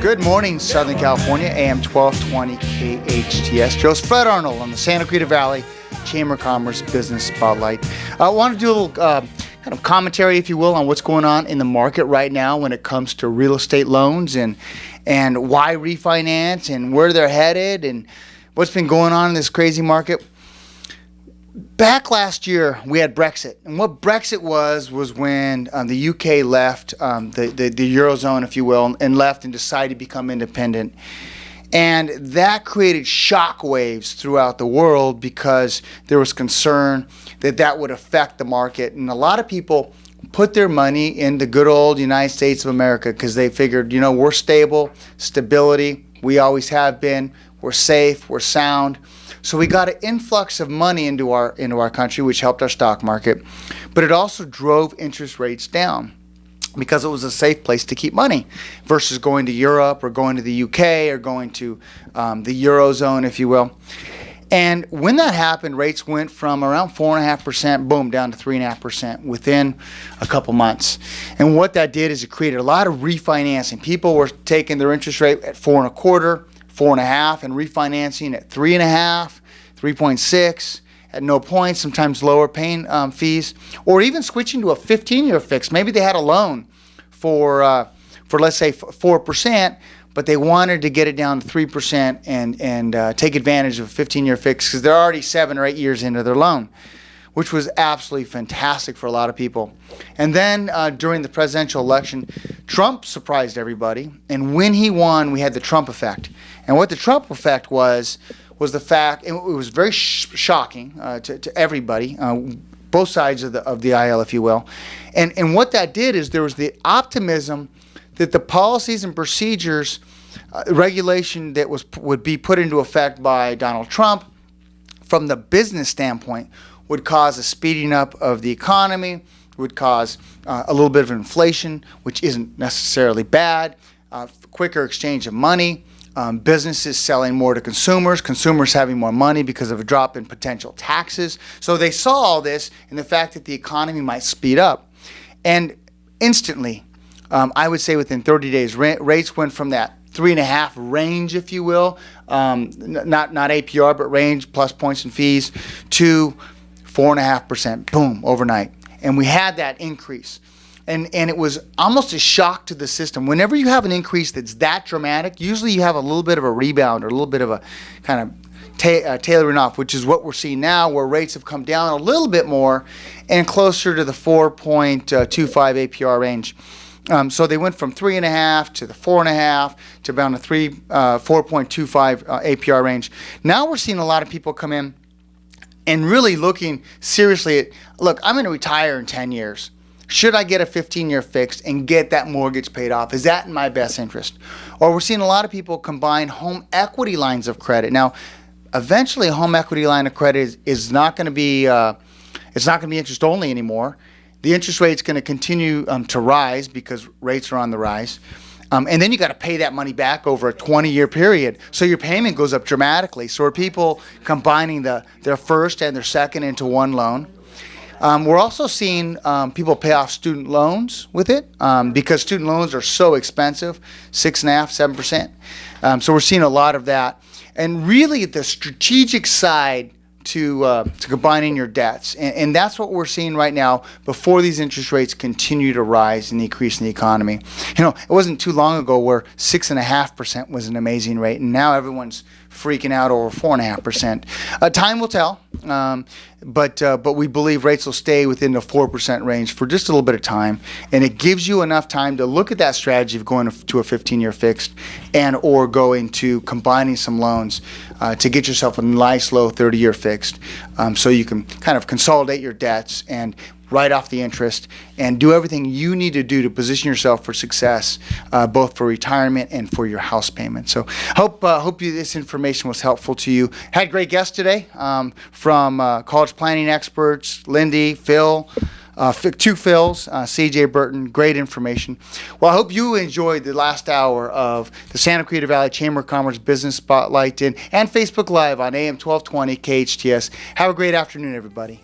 Good morning, Southern California, AM 1220 KHTS. Joe's Fred Arnold on the Santa Clarita Valley Chamber of Commerce Business Spotlight. I want to do a little kind of commentary, if you will, on what's going on in the market right now when it comes to real estate loans and why refinance and where they're headed and what's been going on in this crazy market. Back last year, we had Brexit, and what Brexit was when the UK left the Eurozone, if you will, and left and decided to become independent. And that created shockwaves throughout the world because there was concern that that would affect the market. And a lot of people put their money in the good old United States of America because they figured, we're stable, stability, we always have been, we're safe, we're sound. So we got an influx of money into our country, which helped our stock market, but it also drove interest rates down because it was a safe place to keep money versus going to Europe or going to the UK or going to the Eurozone, if you will. And when that happened, rates went from around 4.5%, boom, down to 3.5% within a couple months. And what that did is it created a lot of refinancing. People were taking their interest rate at 4.25%. 4.5% and refinancing at 3.5%, 3.6% at no point, sometimes lower paying fees, or even switching to a 15-year fix. Maybe they had a loan for let's say 4%, but they wanted to get it down to 3% and take advantage of a 15-year fix because they're already 7 or 8 years into their loan, which was absolutely fantastic for a lot of people. And then during the presidential election, Trump surprised everybody. And when he won, we had the Trump effect. And what the Trump effect was the fact, and it was very shocking to everybody, both sides of the aisle, if you will. And what that did is there was the optimism that the policies and procedures, regulation that would be put into effect by Donald Trump from the business standpoint would cause a speeding up of the economy, would cause a little bit of inflation, which isn't necessarily bad, quicker exchange of money, businesses selling more to consumers, consumers having more money because of a drop in potential taxes. So they saw all this and the fact that the economy might speed up. And instantly, I would say within 30 days, rates went from that 3.5 range, if you will, not APR, but range plus points and fees, to 4.5%, boom, overnight. And we had that increase. And it was almost a shock to the system. Whenever you have an increase that's that dramatic, usually you have a little bit of a rebound or a little bit of a kind of tailoring off, which is what we're seeing now, where rates have come down a little bit more and closer to the 4.25 APR range. So they went from 3.5 to the 4.5 to around the 4.25 APR range. Now we're seeing a lot of people come in and really looking seriously at, look, I'm going to retire in 10 years. Should I get a 15-year fixed and get that mortgage paid off? Is that in my best interest? Or we're seeing a lot of people combine home equity lines of credit. Now, eventually, a home equity line of credit is not going to be it's not going to be interest only anymore. The interest rate's going to continue to rise because rates are on the rise. And then you got to pay that money back over a 20-year period. So your payment goes up dramatically. So are people combining their first and their second into one loan? We're also seeing people pay off student loans with it because student loans are so expensive, 6.5%, 7%. So we're seeing a lot of that. And really the strategic side to combining your debts. And that's what we're seeing right now before these interest rates continue to rise and increase in the economy. It wasn't too long ago where 6.5% was an amazing rate, and now everyone's freaking out over 4.5%. Time will tell, but we believe rates will stay within the 4% range for just a little bit of time, and it gives you enough time to look at that strategy of going to a 15-year fixed and or going to combining some loans to get yourself a nice low 30-year fixed, so you can kind of consolidate your debts and write off the interest and do everything you need to do to position yourself for success, both for retirement and for your house payment. So hope this information was helpful to you. Had great guests today from college planning experts, Lindy, Phil, two Phils, CJ Burton, great information. Well, I hope you enjoyed the last hour of the Santa Clarita Valley Chamber of Commerce Business Spotlight and Facebook Live on AM 1220 KHTS. Have a great afternoon, everybody.